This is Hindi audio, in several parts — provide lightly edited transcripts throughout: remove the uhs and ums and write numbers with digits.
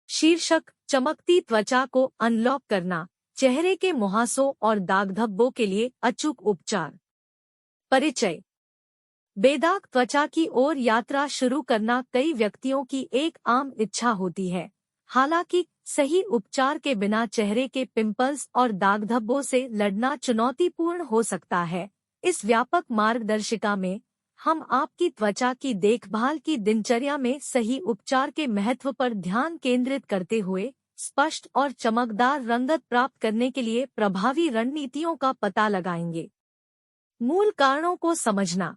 शीर्षक: चमकती त्वचा को अनलॉक करना, चेहरे के मुहासों और दाग धब्बों के लिए अचूक उपचार। परिचय: बेदाग त्वचा की ओर यात्रा शुरू करना कई व्यक्तियों की एक आम इच्छा होती है। हालांकि सही उपचार के बिना चेहरे के पिंपल्स और दाग धब्बों से लड़ना चुनौतीपूर्ण हो सकता है। इस व्यापक मार्गदर्शिका में हम आपकी त्वचा की देखभाल की दिनचर्या में सही उपचार के महत्व पर ध्यान केंद्रित करते हुए स्पष्ट और चमकदार रंगत प्राप्त करने के लिए प्रभावी रणनीतियों का पता लगाएंगे। मूल कारणों को समझना: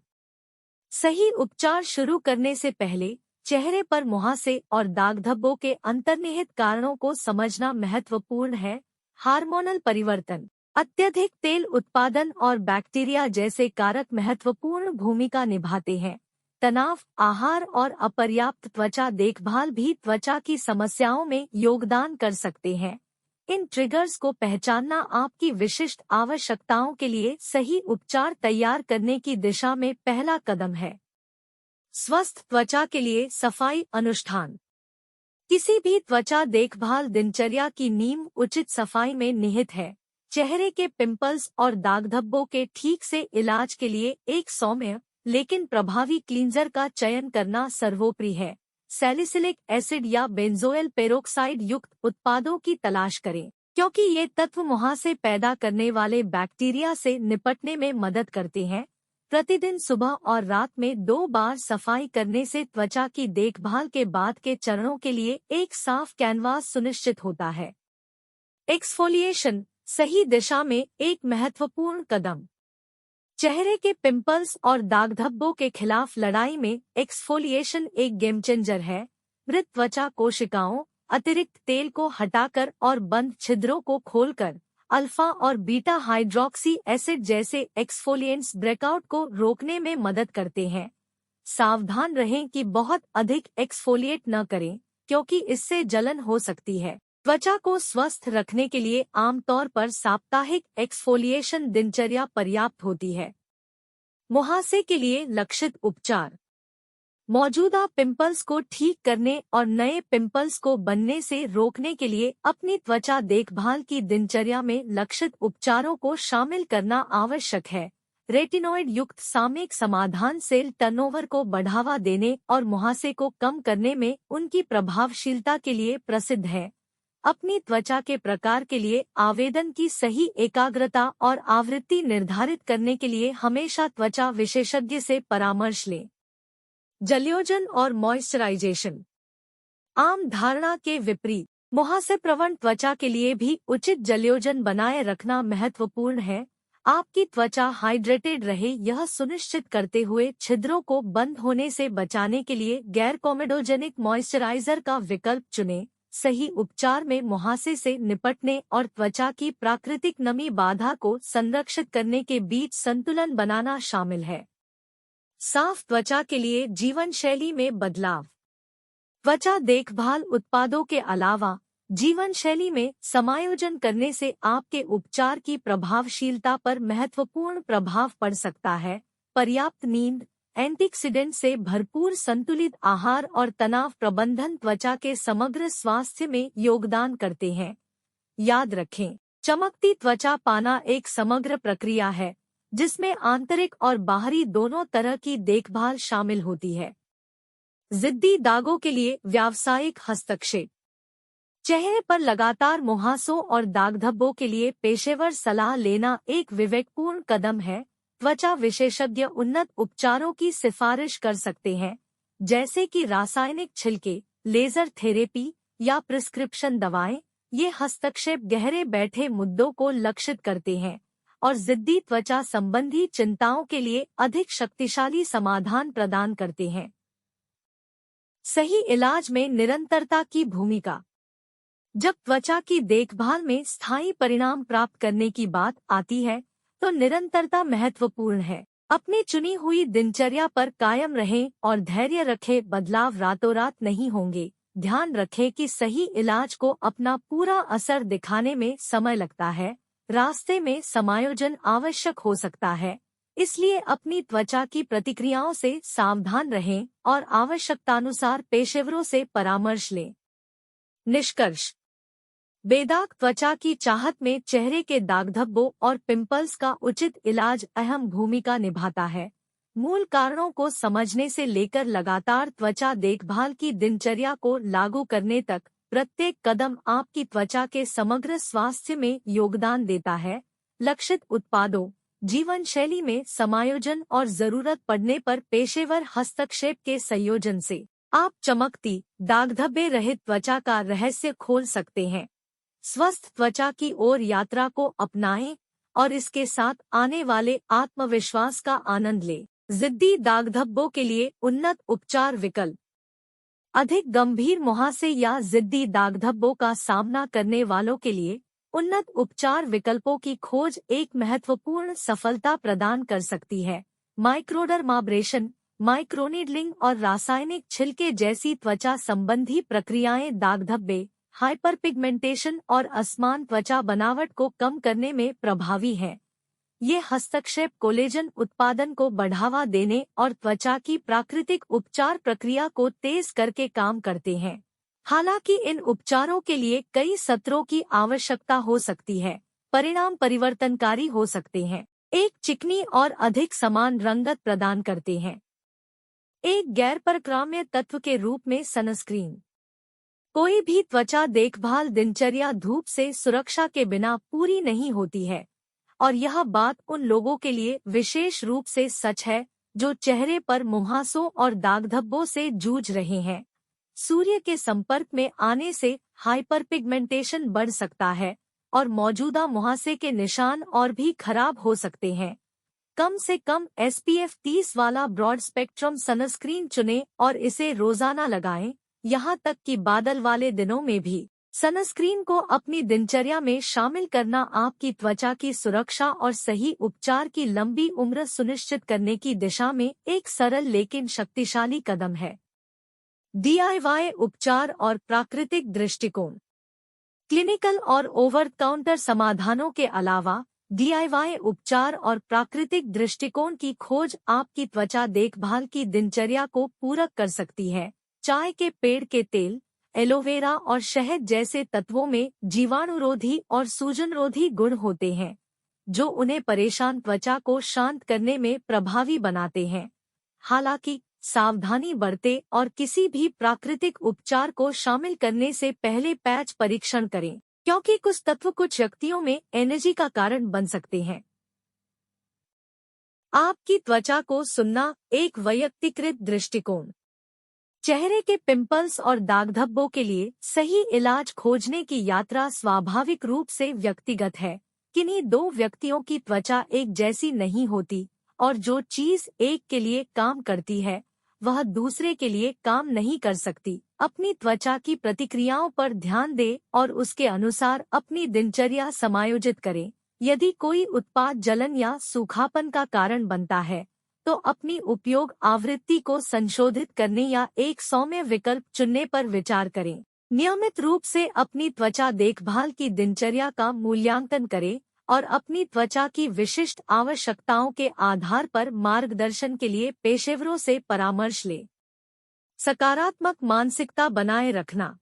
सही उपचार शुरू करने से पहले चेहरे पर मुहासे और दाग धब्बों के अंतर्निहित कारणों को समझना महत्वपूर्ण है। हार्मोनल परिवर्तन, अत्यधिक तेल उत्पादन और बैक्टीरिया जैसे कारक महत्वपूर्ण भूमिका निभाते हैं। तनाव, आहार और अपर्याप्त त्वचा देखभाल भी त्वचा की समस्याओं में योगदान कर सकते हैं। इन ट्रिगर्स को पहचानना आपकी विशिष्ट आवश्यकताओं के लिए सही उपचार तैयार करने की दिशा में पहला कदम है। स्वस्थ त्वचा के लिए सफाई अनुष्ठान: किसी भी त्वचा देखभाल दिनचर्या की नींव उचित सफाई में निहित है। चेहरे के पिंपल्स और दाग धब्बों के ठीक से इलाज के लिए एक सौम्य लेकिन प्रभावी क्लींजर का चयन करना सर्वोपरि है। सैलिसिलिक एसिड या बेंजोइल पेरोक्साइड युक्त उत्पादों की तलाश करें, क्योंकि ये तत्व मुहासे पैदा करने वाले बैक्टीरिया से निपटने में मदद करते हैं। प्रतिदिन सुबह और रात में 2 बार सफाई करने से त्वचा की देखभाल के बाद के चरणों के लिए एक साफ कैनवास सुनिश्चित होता है। एक्सफोलिएशन, सही दिशा में एक महत्वपूर्ण कदम। चेहरे के पिंपल्स और दाग धब्बों के खिलाफ लड़ाई में एक्सफोलिएशन एक गेम चेंजर है। मृत त्वचा कोशिकाओं, अतिरिक्त तेल को हटाकर और बंद छिद्रों को खोलकर अल्फा और बीटा हाइड्रोक्सी एसिड जैसे एक्सफोलिएंट्स ब्रेकआउट को रोकने में मदद करते हैं। सावधान रहें कि बहुत अधिक एक्सफोलिएट न करें, क्योंकि इससे जलन हो सकती है। त्वचा को स्वस्थ रखने के लिए आमतौर पर साप्ताहिक एक्सफोलिएशन दिनचर्या पर्याप्त होती है। मुहासे के लिए लक्षित उपचार: मौजूदा पिंपल्स को ठीक करने और नए पिंपल्स को बनने से रोकने के लिए अपनी त्वचा देखभाल की दिनचर्या में लक्षित उपचारों को शामिल करना आवश्यक है। रेटिनॉइड युक्त सामयिक समाधान सेल टर्नओवर को बढ़ावा देने और मुहासे को कम करने में उनकी प्रभावशीलता के लिए प्रसिद्ध है। अपनी त्वचा के प्रकार के लिए आवेदन की सही एकाग्रता और आवृत्ति निर्धारित करने के लिए हमेशा त्वचा विशेषज्ञ से परामर्श लें। जलयोजन और मॉइस्चराइजेशन: आम धारणा के विपरीत मुहासे प्रवण त्वचा के लिए भी उचित जलयोजन बनाए रखना महत्वपूर्ण है। आपकी त्वचा हाइड्रेटेड रहे यह सुनिश्चित करते हुए छिद्रों को बंद होने से बचाने के लिए गैर कोमेडोजेनिक मॉइस्चराइजर का विकल्प चुनें। सही उपचार में मुहासे से निपटने और त्वचा की प्राकृतिक नमी बाधा को संरक्षित करने के बीच संतुलन बनाना शामिल है। साफ त्वचा के लिए जीवन शैली में बदलाव: त्वचा देखभाल उत्पादों के अलावा जीवन शैली में समायोजन करने से आपके उपचार की प्रभावशीलता पर महत्वपूर्ण प्रभाव पड़ सकता है। पर्याप्त नींद, एंटीऑक्सीडेंट से भरपूर संतुलित आहार और तनाव प्रबंधन त्वचा के समग्र स्वास्थ्य में योगदान करते हैं। याद रखें, चमकती त्वचा पाना एक समग्र प्रक्रिया है, जिसमें आंतरिक और बाहरी दोनों तरह की देखभाल शामिल होती है। जिद्दी दागों के लिए व्यावसायिक हस्तक्षेप: चेहरे पर लगातार मुहासों और दाग धब्बों के लिए पेशेवर सलाह लेना एक विवेकपूर्ण कदम है। त्वचा विशेषज्ञ उन्नत उपचारों की सिफारिश कर सकते हैं, जैसे कि रासायनिक छिलके, लेजर थेरेपी या प्रिस्क्रिप्शन दवाएं। ये हस्तक्षेप गहरे बैठे मुद्दों को लक्षित करते हैं और जिद्दी त्वचा संबंधी चिंताओं के लिए अधिक शक्तिशाली समाधान प्रदान करते हैं। सही इलाज में निरंतरता की भूमिका: जब त्वचा की देखभाल में स्थायी परिणाम प्राप्त करने की बात आती है, तो निरंतरता महत्वपूर्ण है। अपनी चुनी हुई दिनचर्या पर कायम रहें और धैर्य रखें, बदलाव रातों रात नहीं होंगे। ध्यान रखें कि सही इलाज को अपना पूरा असर दिखाने में समय लगता है। रास्ते में समायोजन आवश्यक हो सकता है, इसलिए अपनी त्वचा की प्रतिक्रियाओं से सावधान रहें और आवश्यकतानुसार पेशेवरों से परामर्श लें। निष्कर्ष। बेदाग त्वचा की चाहत में चेहरे के दाग धब्बों और पिंपल्स का उचित इलाज अहम भूमिका निभाता है। मूल कारणों को समझने से लेकर लगातार त्वचा देखभाल की दिनचर्या को लागू करने तक प्रत्येक कदम आपकी त्वचा के समग्र स्वास्थ्य में योगदान देता है। लक्षित उत्पादों, जीवन शैली में समायोजन और जरूरत पड़ने पर पेशेवर हस्तक्षेप के संयोजन से आप चमकती, दाग धब्बे रहित त्वचा का रहस्य खोल सकते हैं। स्वस्थ त्वचा की ओर यात्रा को अपनाएं और इसके साथ आने वाले आत्मविश्वास का आनंद लें। जिद्दी दाग धब्बों के लिए उन्नत उपचार विकल्प। अधिक गंभीर मुहासे या जिद्दी दाग धब्बों का सामना करने वालों के लिए उन्नत उपचार विकल्पों की खोज एक महत्वपूर्ण सफलता प्रदान कर सकती है। माइक्रोडर्माब्रेशन, माइक्रोनीडलिंग और रासायनिक छिलके जैसी त्वचा संबंधी प्रक्रियाएं दाग धब्बे, हाइपरपिगमेंटेशन और असमान त्वचा बनावट को कम करने में प्रभावी हैं। ये हस्तक्षेप कोलेजन उत्पादन को बढ़ावा देने और त्वचा की प्राकृतिक उपचार प्रक्रिया को तेज करके काम करते हैं। हालांकि इन उपचारों के लिए कई सत्रों की आवश्यकता हो सकती है, परिणाम परिवर्तनकारी हो सकते हैं। एक चिकनी और अधिक समान रंगत प्रदान करते हैं। एक गैर परक्राम्य तत्व के रूप में सनस्क्रीन। कोई भी त्वचा देखभाल दिनचर्या धूप से सुरक्षा के बिना पूरी नहीं होती है, और यह बात उन लोगों के लिए विशेष रूप से सच है जो चेहरे पर मुहासों और दाग धब्बों से जूझ रहे हैं। सूर्य के संपर्क में आने से हाइपरपिगमेंटेशन बढ़ सकता है और मौजूदा मुहासे के निशान और भी खराब हो सकते हैं। कम से कम SPF 30 वाला ब्रॉड स्पेक्ट्रम सनस्क्रीन चुनें और इसे रोजाना लगाएं। यहाँ तक कि बादल वाले दिनों में भी सनस्क्रीन को अपनी दिनचर्या में शामिल करना आपकी त्वचा की सुरक्षा और सही उपचार की लंबी उम्र सुनिश्चित करने की दिशा में एक सरल लेकिन शक्तिशाली कदम है। DIY उपचार और प्राकृतिक दृष्टिकोण। क्लिनिकल और ओवर काउंटर समाधानों के अलावा DIY उपचार और प्राकृतिक दृष्टिकोण की खोज आपकी त्वचा देखभाल की दिनचर्या को पूरक कर सकती है। चाय के पेड़ के तेल, एलोवेरा और शहद जैसे तत्वों में जीवाणुरोधी और सूजनरोधी गुण होते हैं, जो उन्हें परेशान त्वचा को शांत करने में प्रभावी बनाते हैं। हालांकि सावधानी बरतें और किसी भी प्राकृतिक उपचार को शामिल करने से पहले पैच परीक्षण करें, क्योंकि कुछ तत्व कुछ व्यक्तियों में एलर्जी का कारण बन सकते हैं। आपकी त्वचा को सुनना, एक वैयक्तिकृत दृष्टिकोण। चेहरे के पिंपल्स और दाग धब्बों के लिए सही इलाज खोजने की यात्रा स्वाभाविक रूप से व्यक्तिगत है। किन्हीं दो व्यक्तियों की त्वचा एक जैसी नहीं होती, और जो चीज एक के लिए काम करती है वह दूसरे के लिए काम नहीं कर सकती। अपनी त्वचा की प्रतिक्रियाओं पर ध्यान दें और उसके अनुसार अपनी दिनचर्या समायोजित करें। यदि कोई उत्पाद जलन या सूखापन का कारण बनता है, तो अपनी उपयोग आवृत्ति को संशोधित करने या एक सौम्य विकल्प चुनने पर विचार करें। नियमित रूप से अपनी त्वचा देखभाल की दिनचर्या का मूल्यांकन करें और अपनी त्वचा की विशिष्ट आवश्यकताओं के आधार पर मार्गदर्शन के लिए पेशेवरों से परामर्श लें। सकारात्मक मानसिकता बनाए रखना।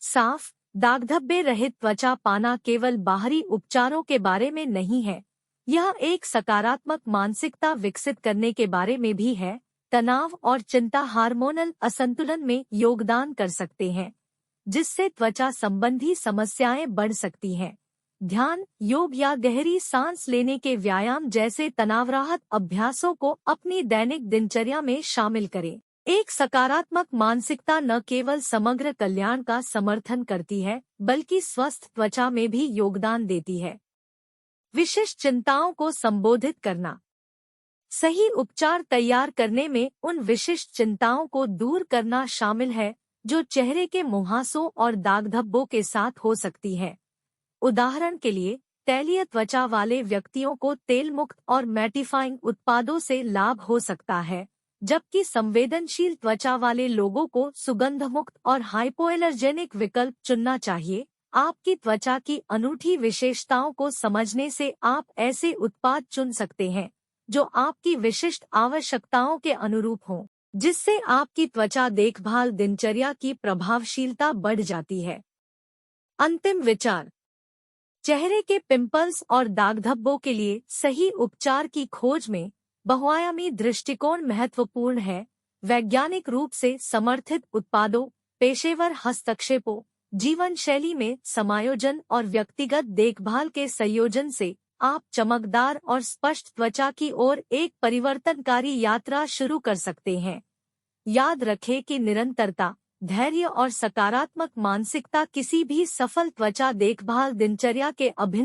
साफ, दाग धब्बे रहित त्वचा पाना केवल बाहरी उपचारों के बारे में नहीं है, यह एक सकारात्मक मानसिकता विकसित करने के बारे में भी है। तनाव और चिंता हार्मोनल असंतुलन में योगदान कर सकते हैं, जिससे त्वचा संबंधी समस्याएं बढ़ सकती हैं। ध्यान, योग या गहरी सांस लेने के व्यायाम जैसे तनावराहत अभ्यासों को अपनी दैनिक दिनचर्या में शामिल करें। एक सकारात्मक मानसिकता न केवल समग्र कल्याण का समर्थन करती है, बल्कि स्वस्थ त्वचा में भी योगदान देती है। विशिष्ट चिंताओं को संबोधित करना। सही उपचार तैयार करने में उन विशिष्ट चिंताओं को दूर करना शामिल है जो चेहरे के मुहासों और दाग धब्बों के साथ हो सकती है। उदाहरण के लिए, तैलीय त्वचा वाले व्यक्तियों को तेल मुक्त और मैटिफाइंग उत्पादों से लाभ हो सकता है, जबकि संवेदनशील त्वचा वाले लोगों को सुगंध मुक्त और हाइपोएलर्जेनिक विकल्प चुनना चाहिए। आपकी त्वचा की अनूठी विशेषताओं को समझने से आप ऐसे उत्पाद चुन सकते हैं जो आपकी विशिष्ट आवश्यकताओं के अनुरूप हों। जिससे आपकी त्वचा देखभाल दिनचर्या की प्रभावशीलता बढ़ जाती है। अंतिम विचार। चेहरे के पिंपल्स और दाग धब्बों के लिए सही उपचार की खोज में बहुआयामी दृष्टिकोण महत्वपूर्ण है। वैज्ञानिक रूप से समर्थित उत्पादों, पेशेवर हस्तक्षेपों, जीवन शैली में समायोजन और व्यक्तिगत देखभाल के संयोजन से आप चमकदार और स्पष्ट त्वचा की ओर एक परिवर्तनकारी यात्रा शुरू कर सकते हैं। याद रखें कि निरंतरता, धैर्य और सकारात्मक मानसिकता किसी भी सफल त्वचा देखभाल दिनचर्या के अभिन्न